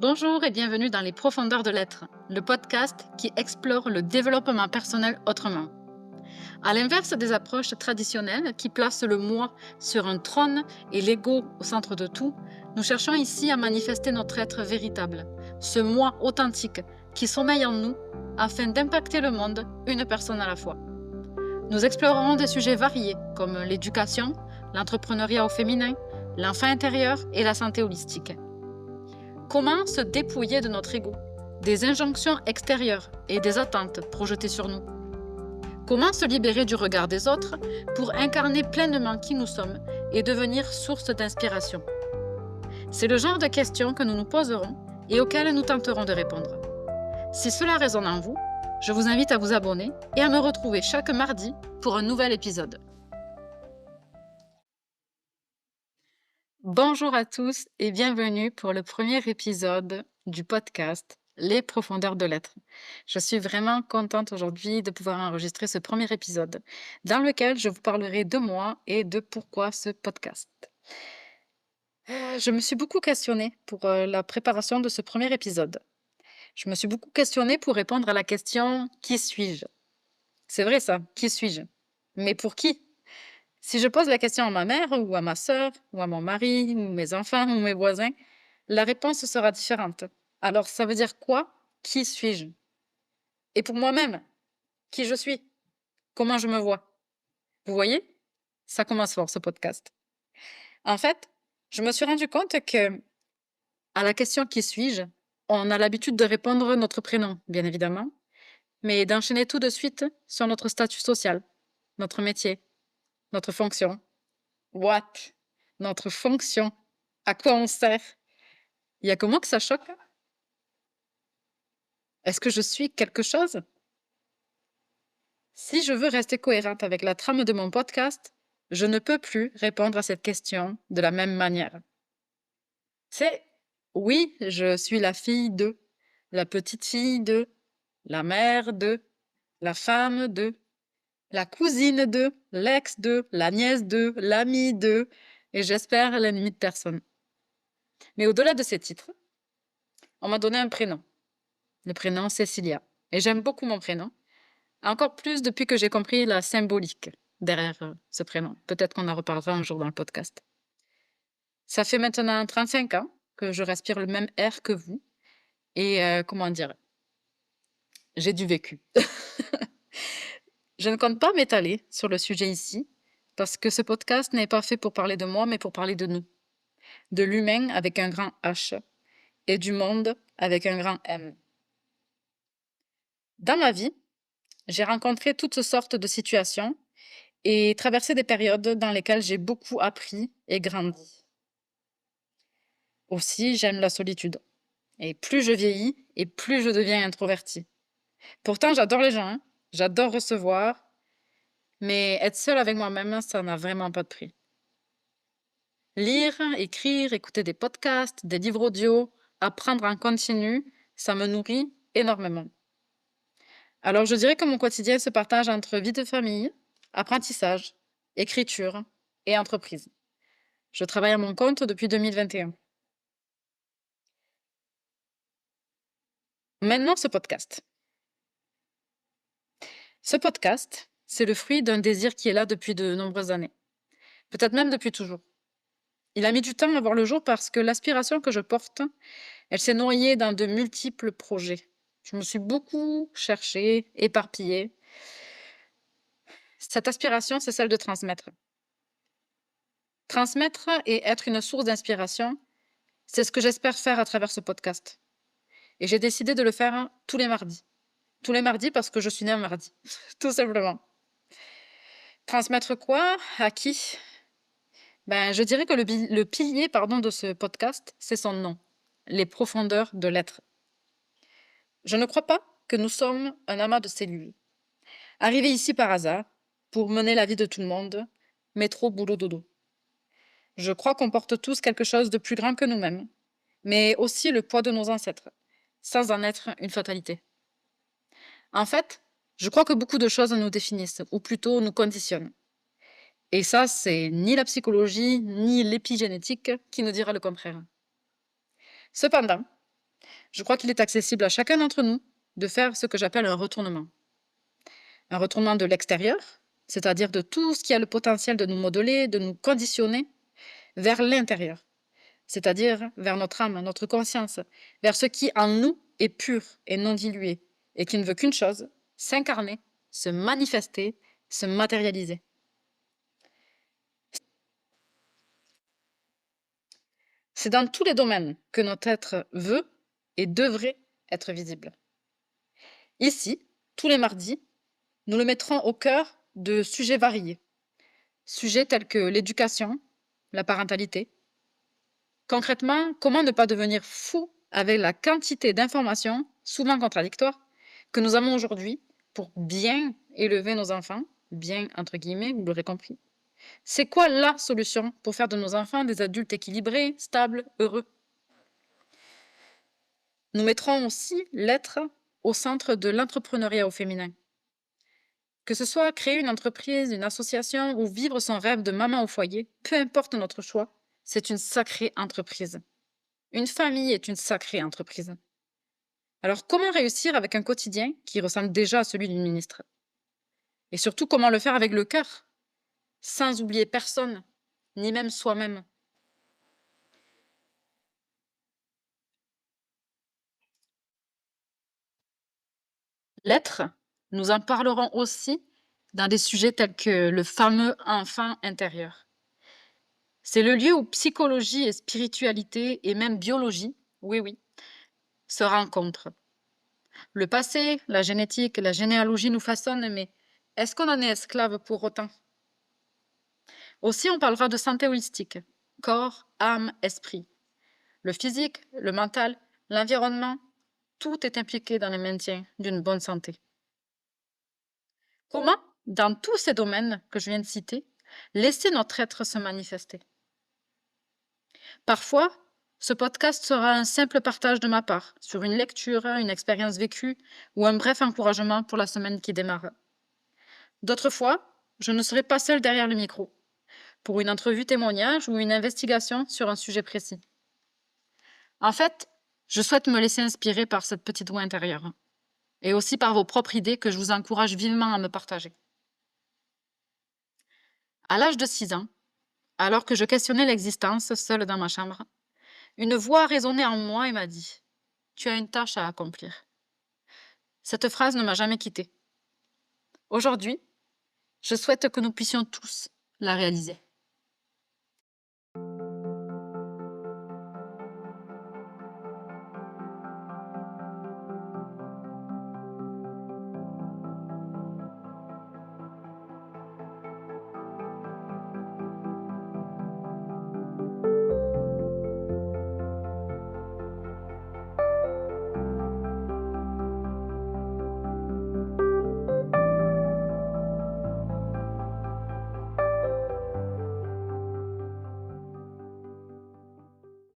Bonjour et bienvenue dans les profondeurs de l'être, le podcast qui explore le développement personnel autrement. À l'inverse des approches traditionnelles qui placent le moi sur un trône et l'ego au centre de tout, nous cherchons ici à manifester notre être véritable, ce moi authentique qui sommeille en nous afin d'impacter le monde une personne à la fois. Nous explorerons des sujets variés comme l'éducation, l'entrepreneuriat au féminin, l'enfant intérieur et la santé holistique. Comment se dépouiller de notre ego, des injonctions extérieures et des attentes projetées sur nous? Comment se libérer du regard des autres pour incarner pleinement qui nous sommes et devenir source d'inspiration? C'est le genre de questions que nous nous poserons et auxquelles nous tenterons de répondre. Si cela résonne en vous, je vous invite à vous abonner et à me retrouver chaque mardi pour un nouvel épisode. Bonjour à tous et bienvenue pour le premier épisode du podcast Les profondeurs de l'être. Je suis vraiment contente aujourd'hui de pouvoir enregistrer ce premier épisode dans lequel je vous parlerai de moi et de pourquoi ce podcast. Je me suis beaucoup questionnée pour la préparation de ce premier épisode. Je me suis beaucoup questionnée pour répondre à la question « Qui suis-je » C'est vrai ça, qui suis-je? Mais pour qui? Si je pose la question à ma mère ou à ma sœur ou à mon mari ou mes enfants ou mes voisins, la réponse sera différente. Alors ça veut dire quoi? Qui suis-je? Et pour moi-même, qui je suis? Comment je me vois? Vous voyez? Ça commence fort ce podcast. En fait, je me suis rendu compte que à la question qui suis-je, on a l'habitude de répondre notre prénom, bien évidemment, mais d'enchaîner tout de suite sur notre statut social, notre métier, notre fonction. What? Notre fonction. À quoi on sert? Il y a que moi que ça choque? Est-ce que je suis quelque chose? Si je veux rester cohérente avec la trame de mon podcast, je ne peux plus répondre à cette question de la même manière. C'est oui, je suis la fille de, la petite fille de, la mère de, la femme de, la cousine de, l'ex de, la nièce de, l'amie de, et j'espère l'ennemi de personne. Mais au-delà de ces titres, on m'a donné un prénom, le prénom Cécilia. Et j'aime beaucoup mon prénom, encore plus depuis que j'ai compris la symbolique derrière ce prénom. Peut-être qu'on en reparlera un jour dans le podcast. Ça fait maintenant 35 ans que je respire le même air que vous. Et comment dire, j'ai du vécu. Je ne compte pas m'étaler sur le sujet ici, parce que ce podcast n'est pas fait pour parler de moi, mais pour parler de nous. De l'humain avec un grand H et du monde avec un grand M. Dans ma vie, j'ai rencontré toutes sortes de situations et traversé des périodes dans lesquelles j'ai beaucoup appris et grandi. Aussi, j'aime la solitude. Et plus je vieillis, et plus je deviens introvertie. Pourtant, j'adore les gens, hein. J'adore recevoir, mais être seule avec moi-même, ça n'a vraiment pas de prix. Lire, écrire, écouter des podcasts, des livres audio, apprendre en continu, ça me nourrit énormément. Alors, je dirais que mon quotidien se partage entre vie de famille, apprentissage, écriture et entreprise. Je travaille à mon compte depuis 2021. Maintenant, ce podcast. Ce podcast, c'est le fruit d'un désir qui est là depuis de nombreuses années. Peut-être même depuis toujours. Il a mis du temps à voir le jour parce que l'aspiration que je porte, elle s'est noyée dans de multiples projets. Je me suis beaucoup cherchée, éparpillée. Cette aspiration, c'est celle de transmettre. Transmettre et être une source d'inspiration, c'est ce que j'espère faire à travers ce podcast. Et j'ai décidé de le faire tous les mardis. Tous les mardis parce que je suis née un mardi, tout simplement. Transmettre quoi? À qui? Je dirais que le pilier de ce podcast, c'est son nom, les profondeurs de l'être. Je ne crois pas que nous sommes un amas de cellules, arrivés ici par hasard, pour mener la vie de tout le monde, métro, boulot, dodo. Je crois qu'on porte tous quelque chose de plus grand que nous-mêmes, mais aussi le poids de nos ancêtres, sans en être une fatalité. En fait, je crois que beaucoup de choses nous définissent, ou plutôt nous conditionnent. Et ça, c'est ni la psychologie, ni l'épigénétique qui nous dira le contraire. Cependant, Je crois qu'il est accessible à chacun d'entre nous de faire ce que j'appelle un retournement. Un retournement de l'extérieur, c'est-à-dire de tout ce qui a le potentiel de nous modeler, de nous conditionner, vers l'intérieur, c'est-à-dire vers notre âme, notre conscience, vers ce qui en nous est pur et non dilué, et qui ne veut qu'une chose, s'incarner, se manifester, se matérialiser. C'est dans tous les domaines que notre être veut et devrait être visible. Ici, tous les mardis, nous le mettrons au cœur de sujets variés. Sujets tels que l'éducation, la parentalité. Concrètement, comment ne pas devenir fou avec la quantité d'informations, souvent contradictoires, que nous avons aujourd'hui pour bien élever nos enfants, bien entre guillemets, vous l'aurez compris. C'est quoi la solution pour faire de nos enfants des adultes équilibrés, stables, heureux? Nous mettrons aussi l'être au centre de l'entrepreneuriat au féminin. Que ce soit créer une entreprise, une association ou vivre son rêve de maman au foyer, peu importe notre choix, c'est une sacrée entreprise. Une famille est une sacrée entreprise. Alors comment réussir avec un quotidien qui ressemble déjà à celui d'une ministre? Et surtout, comment le faire avec le cœur, sans oublier personne, ni même soi-même? L'être, nous en parlerons aussi dans des sujets tels que le fameux enfant intérieur. C'est le lieu où psychologie et spiritualité et même biologie, oui oui, se rencontrent. Le passé, la génétique, la généalogie nous façonnent, mais est-ce qu'on en est esclave pour autant? Aussi, on parlera de santé holistique, corps, âme, esprit. Le physique, le mental, l'environnement, tout est impliqué dans le maintien d'une bonne santé. Comment, dans tous ces domaines que je viens de citer, laisser notre être se manifester? Parfois, ce podcast sera un simple partage de ma part sur une lecture, une expérience vécue ou un bref encouragement pour la semaine qui démarre. D'autres fois, je ne serai pas seule derrière le micro pour une entrevue témoignage ou une investigation sur un sujet précis. En fait, je souhaite me laisser inspirer par cette petite voix intérieure et aussi par vos propres idées que je vous encourage vivement à me partager. À l'âge de 6 ans, alors que je questionnais l'existence seule dans ma chambre, une voix a résonné en moi et m'a dit: Tu as une tâche à accomplir. Cette phrase ne m'a jamais quittée. Aujourd'hui, je souhaite que nous puissions tous la réaliser.